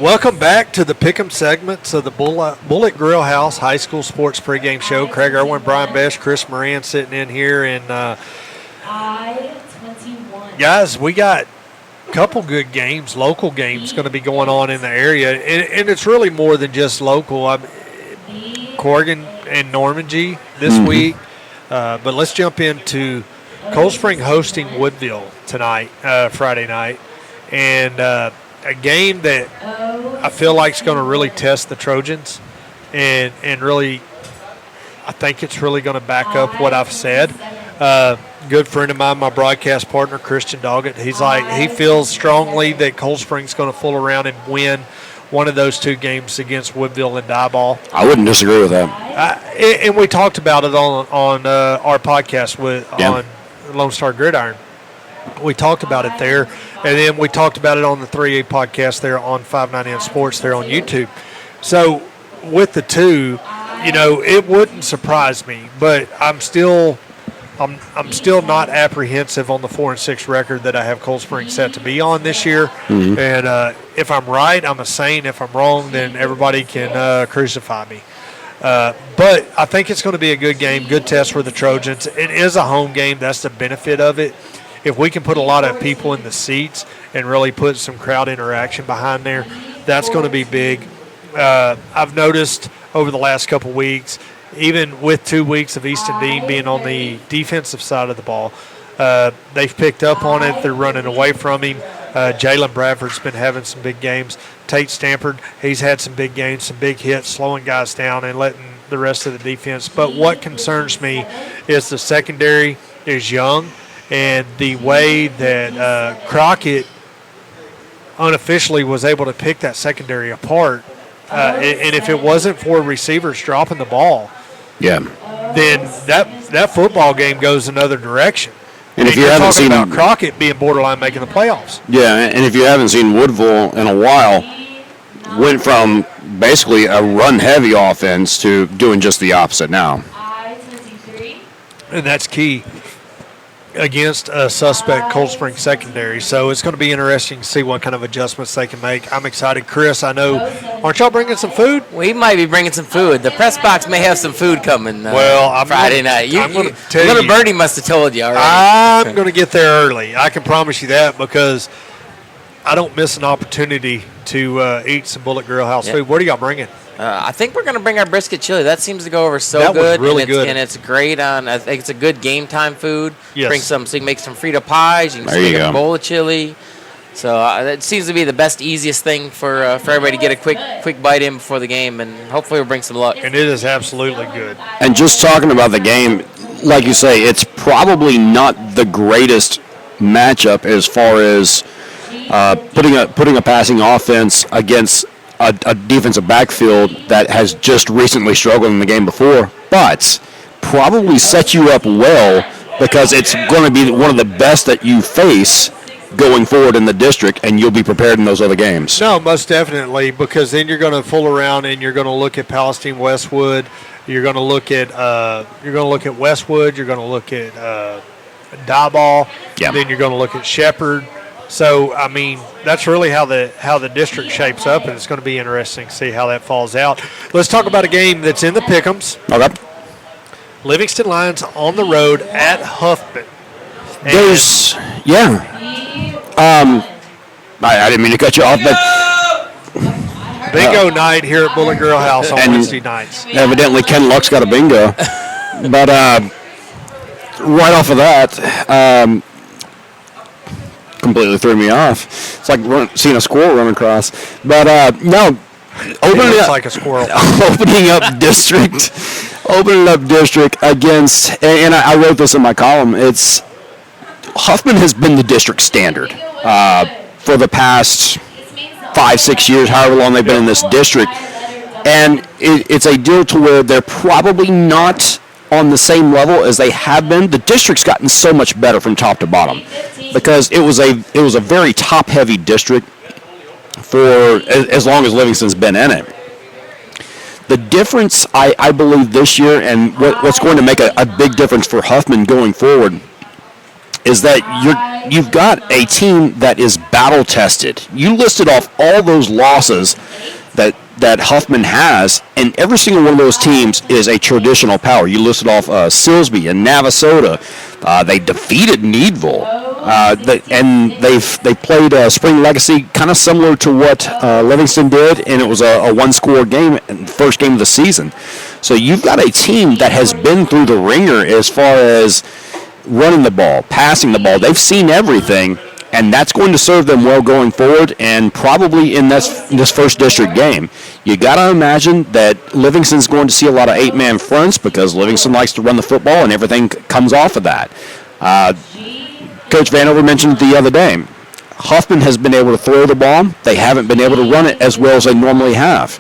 Welcome back to the Pick'em segments of the Bullet Grill House High School Sports Pregame Show. Craig Irwin, Brian Besh, Chris Moran sitting in here. And, guys, we got a couple good games, local games going to be going on in the area. And it's really more than just local. Corrigan and Normandy this week. But let's jump into Cold Spring hosting Woodville tonight, Friday night. And a game that I feel like is going to really test the Trojans, and really, I think it's really going to back up what I've said. Good friend of mine, my broadcast partner, Christian Doggett, he feels strongly that Cold Spring's going to fool around and win one of those two games against Woodville and Diboll. I wouldn't disagree with that. And we talked about it on our podcast on Lone Star Gridiron. We talked about it there, and then we talked about it on the 3A podcast there on 590 Sports there on YouTube. So with the two, it wouldn't surprise me, but I'm still not apprehensive on the 4-6 record that I have Cold Spring set to be on this year. Mm-hmm. And if I'm right, I'm a saint. If I'm wrong, then everybody can crucify me. But I think it's going to be a good game, good test for the Trojans. It is a home game. That's the benefit of it. If we can put a lot of people in the seats and really put some crowd interaction behind there, that's going to be big. I've noticed over the last couple weeks, even with 2 weeks of Easton Dean being on the defensive side of the ball, they've picked up on it. They're running away from him. Jalen Bradford's been having some big games. Tate Stampard, he's had some big games, some big hits, slowing guys down and letting the rest of the defense. But what concerns me is the secondary is young. And the way that Crockett unofficially was able to pick that secondary apart, and if it wasn't for receivers dropping the ball, then that football game goes another direction. And if you haven't seen about Crockett being borderline making the playoffs, and if you haven't seen Woodville in a while, went from basically a run-heavy offense to doing just the opposite now. And that's key against a suspect Cold Spring secondary. So it's going to be interesting to see what kind of adjustments they can make. I'm excited. Chris, I know, aren't y'all bringing some food? We might be bringing some food. The press box may have some food coming Friday night. Little Birdie must have told you already. I'm going to get there early. I can promise you that, because I don't miss an opportunity to eat some Bullet Grill House food. What are y'all bringing? I think we're going to bring our brisket chili. That seems to go over so that good. Was really good. And it's great on, I think it's a good game time food. Yes. Bring some, so you can make some Frito pies. You can stick a bowl of chili. So that seems to be the best, easiest thing for everybody to get a quick bite in before the game, and hopefully we'll bring some luck. And it is absolutely good. And just talking about the game, like you say, it's probably not the greatest matchup as far as putting a passing offense against a defensive backfield that has just recently struggled in the game before, but probably set you up well, because it's going to be one of the best that you face going forward in the district, and you'll be prepared in those other games. No, most definitely, because then you're going to fool around and you're going to look at Palestine Westwood, you're going to look at Westwood, you're going to look at Diboll, then you're going to look at Shepherd. So, I mean, that's really how the district shapes up, and it's going to be interesting to see how that falls out. Let's talk about a game that's in the Pick'ems. Okay. Livingston Lions on the road at Huffman. I didn't mean to cut you off, but bingo night here at Bullet Grill House on Wednesday nights. Evidently, Ken Luck's got a bingo. But right off of that, completely threw me off. It's like seeing a squirrel run across. But no, opening up like a squirrel. Opening up district against, and I wrote this in my column. It's Huffman has been the district standard for the past 5-6 years, however long they've been in this district, and it's a deal to where they're probably not on the same level as they have been. The district's gotten so much better from top to bottom, because it was a very top-heavy district for as long as Livingston's been in it. The difference, I believe, this year, and what's going to make a big difference for Huffman going forward, is that you've got a team that is battle-tested. You listed off all those losses that Huffman has, and every single one of those teams is a traditional power. You listed off Silsbee and Navasota. They defeated Needville, and they played Spring Legacy, kind of similar to what Livingston did, and it was a one-score game, first game of the season. So you've got a team that has been through the ringer as far as running the ball, passing the ball. They've seen everything, and that's going to serve them well going forward, and probably in this first district game. You got to imagine that Livingston's going to see a lot of 8-man fronts because Livingston likes to run the football, and everything comes off of that. Coach Vanover mentioned the other day, Huffman has been able to throw the ball. They haven't been able to run it as well as they normally have.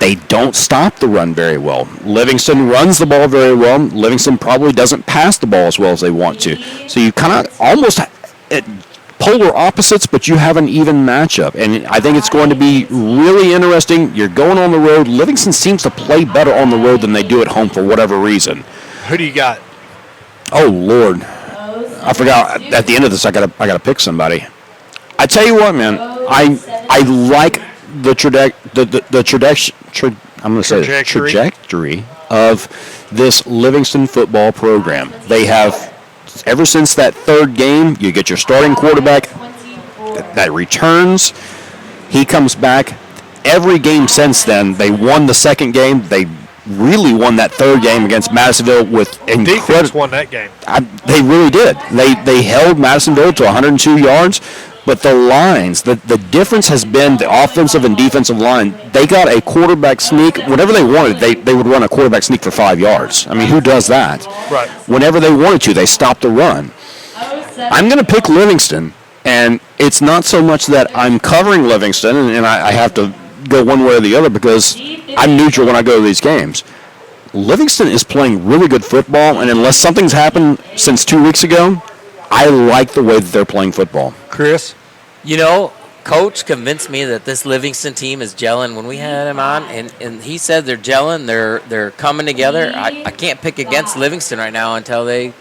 They don't stop the run very well. Livingston runs the ball very well. Livingston probably doesn't pass the ball as well as they want to. So you kind of almost polar opposites, but you have an even matchup. And I think it's going to be really interesting. You're going on the road. Livingston seems to play better on the road than they do at home for whatever reason. Who do you got? Oh, Lord. I forgot. At the end of this, I gotta pick somebody. I tell you what, man. I like the trajectory of this Livingston football program. They have, ever since that third game, you get your starting quarterback that returns. He comes back. Every game since then, they won the second game. They really won that third game against Madisonville with incredible. Defense won that game. They really did. They held Madisonville to 102 yards. But the lines, the difference has been the offensive and defensive line. They got a quarterback sneak. Whenever they wanted, they would run a quarterback sneak for 5 yards. I mean, who does that? Right. Whenever they wanted to, they stopped the run. I'm going to pick Livingston, and it's not so much that I'm covering Livingston, and I have to go one way or the other because I'm neutral when I go to these games. Livingston is playing really good football, and unless something's happened since 2 weeks ago, I like the way that they're playing football. Chris? You know, Coach convinced me that this Livingston team is gelling when we had him on, and he said they're gelling, they're coming together. I can't pick against Livingston right now until they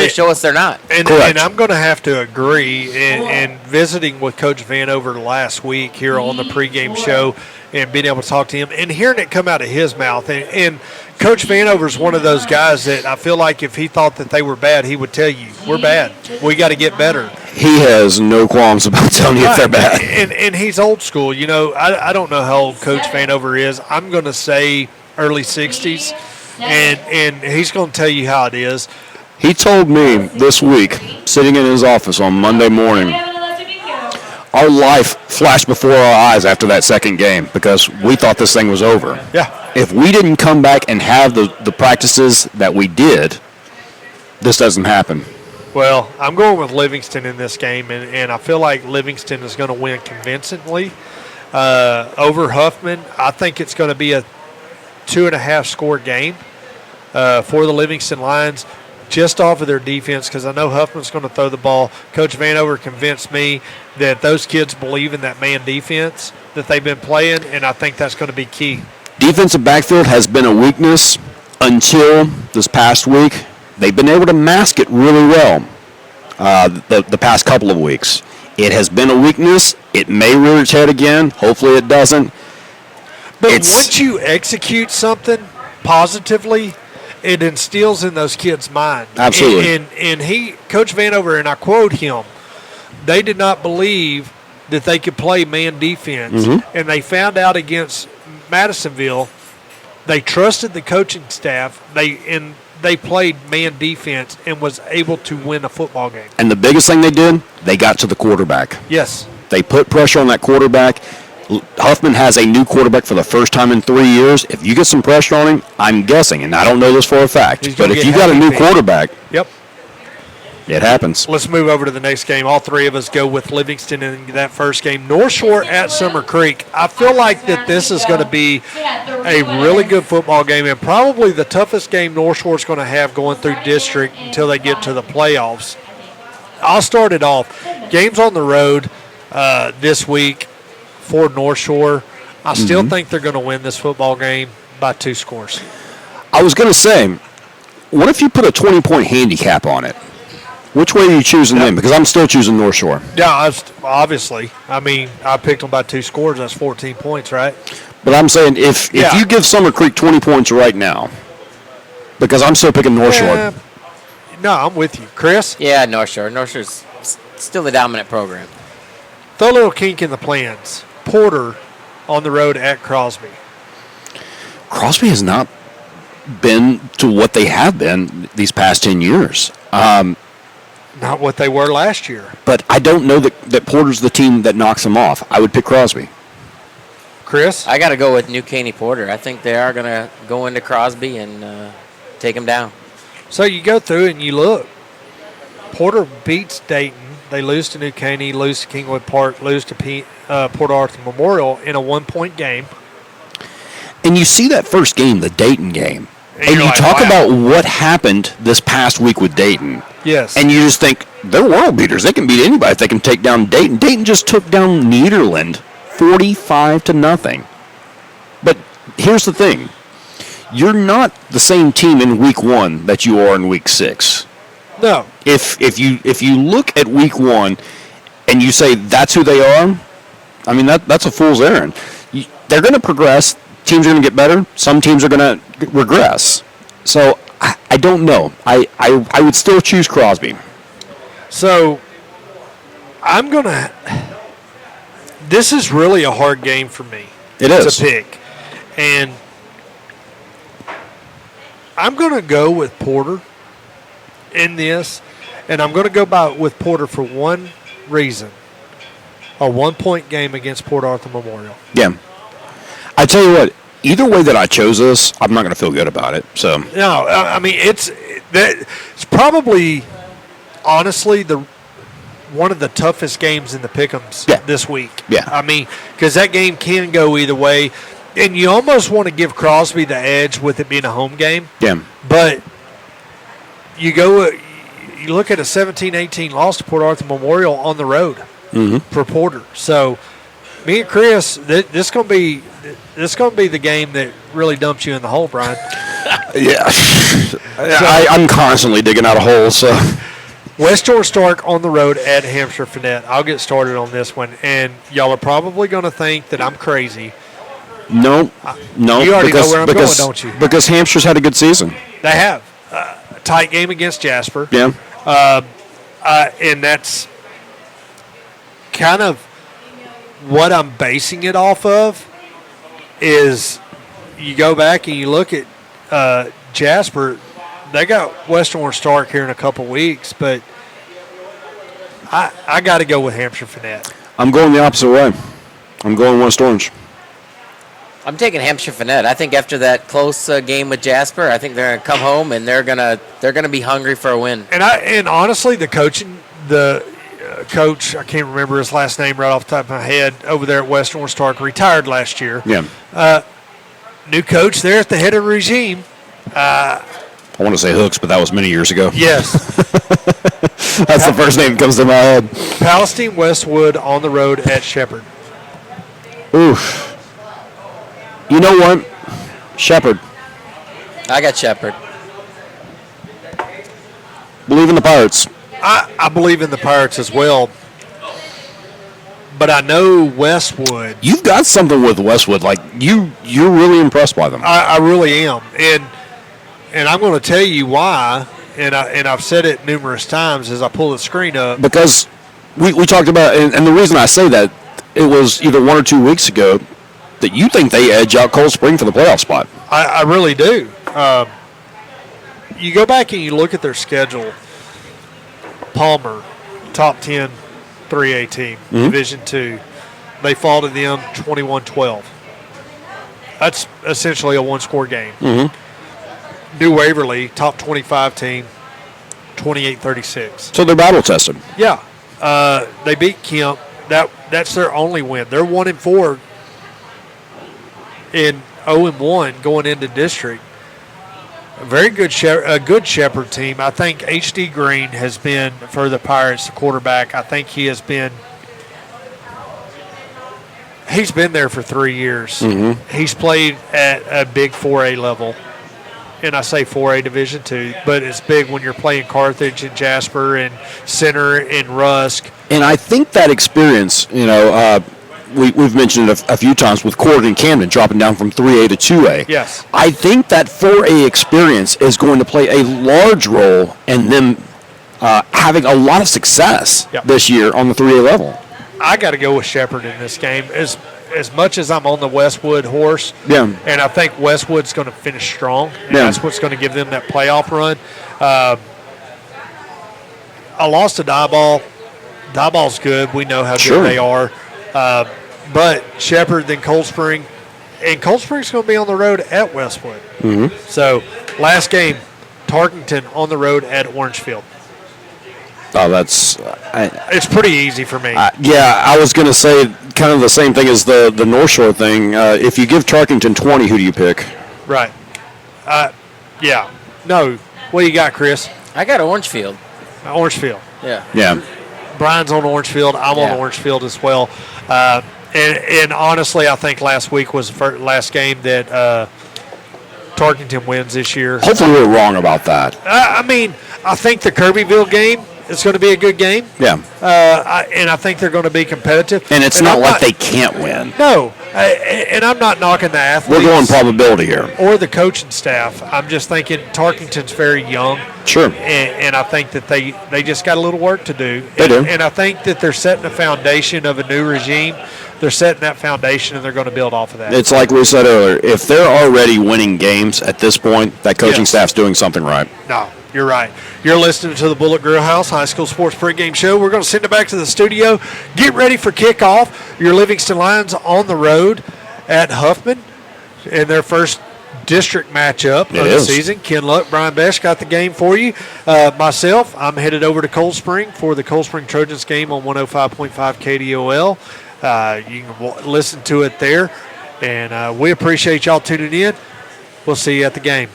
show us they're not. And I'm going to have to agree. And visiting with Coach Vanover last week here on the pregame show and being able to talk to him and hearing it come out of his mouth. And Coach Vanover is one of those guys that I feel like if he thought that they were bad, he would tell you, we're bad. We got to get better. He has no qualms about telling you if they're bad. And he's old school. You know, I don't know how old Coach Vanover is. I'm going to say early 60s. And he's going to tell you how it is. He told me this week, sitting in his office on Monday morning, our life flashed before our eyes after that second game because we thought this thing was over. Yeah. If we didn't come back and have the practices that we did, this doesn't happen. Well, I'm going with Livingston in this game, and I feel like Livingston is going to win convincingly over Huffman. I think it's going to be a 2.5 score game for the Livingston Lions. Just off of their defense, because I know Huffman's going to throw the ball. Coach Vanover convinced me that those kids believe in that man defense that they've been playing, and I think that's going to be key. Defensive backfield has been a weakness until this past week. They've been able to mask it really well the past couple of weeks. It has been a weakness. It may rear its head again. Hopefully it doesn't. But once you execute something positively, it instills in those kids' mind. Absolutely. And Coach Vanover, and I quote him, they did not believe that they could play man defense. Mm-hmm. And they found out against Madisonville, they trusted the coaching staff. They played man defense and was able to win a football game. And the biggest thing they did, they got to the quarterback. Yes. They put pressure on that quarterback. Huffman has a new quarterback for the first time in 3 years. If you get some pressure on him, I'm guessing, and I don't know this for a fact, but if you got a new quarterback, yep, it happens. Let's move over to the next game. All three of us go with Livingston in that first game. North Shore at Summer Creek. I feel like that this is going to be a really good football game and probably the toughest game North Shore is going to have going through district until they get to the playoffs. I'll start it off. Games on the road this week for North Shore. I still think they're going to win this football game by 2 scores. I was going to say, what if you put a 20-point handicap on it? Which way are you choosing them? Because I'm still choosing North Shore. Yeah, obviously. I mean, I picked them by 2 scores. That's 14 points, right? But I'm saying if you give Summer Creek 20 points right now, because I'm still picking North Shore. No, I'm with you. Chris? Yeah, North Shore. North Shore's still the dominant program. Throw a little kink in the plans. Porter on the road at Crosby. Crosby has not been to what they have been these past 10 years. Not what they were last year. But I don't know that Porter's the team that knocks them off. I would pick Crosby. Chris? I got to go with New Caney Porter. I think they are going to go into Crosby and take him down. So you go through and you look. Porter beats Dayton. They lose to New Caney, lose to Kingwood Park, lose to Port Arthur Memorial in a 1-point game. And you see that first game, the Dayton game. And you like, talk wow. about what happened this past week with Dayton. Yes. And you just think, they're world beaters. They can beat anybody if they can take down Dayton. Dayton just took down Nederland 45-0. But here's the thing. You're not the same team in week 1 that you are in week 6. No. If you look at week 1 and you say that's who they are, I mean, that's a fool's errand. They're going to progress. Teams are going to get better. Some teams are going to regress. So I don't know. I would still choose Crosby. So I'm going to – this is really a hard game for me. It is. To pick. And I'm going to go with Porter in this, and I'm going to go with Porter for one reason. A 1-point game against Port Arthur Memorial. Yeah. I tell you what, either way that I chose this, I'm not going to feel good about it. So no, I mean it's probably honestly one of the toughest games in the pick'ems this week. Yeah, I mean because that game can go either way, and you almost want to give Crosby the edge with it being a home game. Yeah, but you look at a 17-18 loss to Port Arthur Memorial on the road for Porter. So me and Chris, this going to be the game that really dumps you in the hole, Brian. Yeah. I'm constantly digging out a hole. So West Georgia Stark on the road at Hampshire Finette. I'll get started on this one, and y'all are probably going to think that I'm crazy. No. You already know where I'm going, don't you? Because Hampshire's had a good season. They have a tight game against Jasper. Yeah. And that's kind of what I'm basing it off of. Is you go back and you look at Jasper, they got West Orange Stark here in a couple weeks, but I got to go with Hampshire Finette. I'm going the opposite way. I'm going West Orange. I'm taking Hampshire Finette. I think after that close game with Jasper, I think they're going to come home and they're gonna be hungry for a win. And honestly, the coach, I can't remember his last name right off the top of my head, over there at West Orange Stark, retired last year. Yeah. New coach there at the head of the regime. I want to say Hooks, but that was many years ago. Yes. That's the first name that comes to my head. Palestine Westwood on the road at Shepherd. Oof. You know what? Shepherd. I got Shepherd. Believe in the Pirates. I believe in the Pirates as well. But I know Westwood. You've got something with Westwood. Like, you're really impressed by them. I really am. And I'm going to tell you why, and I've said it numerous times as I pull the screen up. Because we talked about, and the reason I say that, it was either 1 or 2 weeks ago, that you think they edge out Cold Spring for the playoff spot. I really do. You go back and you look at their schedule. Palmer, top 10 3A team, Division II. They fall to them 21-12. That's essentially a one-score game. New Waverly, top 25 team, 28-36. So they're battle-tested. Yeah. They beat Kemp. That's their only win. They're 1-4 in 0-1 going into district. A very good Shepherd team. I think H.D. Green has been, for the Pirates, the quarterback, I think he's been there for 3 years. He's played at a big 4A level. and I say 4A Division II, but it's big when you're playing Carthage and Jasper and Center and Rusk. And I think that experience, we've mentioned it a few times with Corydon and Camden dropping down from 3A to 2A. Yes. I think that 4A experience is going to play a large role in them having a lot of success this year on the 3A level. I got to go with Shepherd in this game. As much as I'm on the Westwood horse, and I think Westwood's going to finish strong, and that's what's going to give them that playoff run. I lost to Diboll. Diboll's good. We know how good they are. But Shepherd, then Cold Spring, and Cold Spring's going to be on the road at Westwood. Mm-hmm. So last game, Tarkington on the road at Orangefield. Oh, that's it's pretty easy for me. I was going to say kind of the same thing as the North Shore thing. If you give Tarkington 20, who do you pick? Right. No. What do you got, Chris? I got Orangefield. Orangefield. Yeah. Brian's on Orangefield. I'm on Orangefield as well. And honestly, I think last week was the last game that Tarkington wins this year. Hopefully we're wrong about that. I think the Kirbyville game is going to be a good game. Yeah. And I think they're going to be competitive. And it's not like they can't win. No. And I'm not knocking the athletes. We're going probability here. Or the coaching staff. I'm just thinking Tarkington's very young. Sure. And I think that they just got a little work to do. They do. And I think that they're setting a foundation of a new regime. They're setting that foundation, and they're going to build off of that. It's like we said earlier. If they're already winning games at this point, that coaching staff's doing something right. No, you're right. You're listening to the Bullet Grill House High School Sports Pregame Show. We're going to send it back to the studio. Get ready for kickoff. Your Livingston Lions on the road at Huffman in their first district matchup of the season. Ken Luck, Brian Besh got the game for you. Myself, I'm headed over to Cold Spring for the Cold Spring Trojans game on 105.5 KDOL. You can listen to it there. And we appreciate y'all tuning in. We'll see you at the game.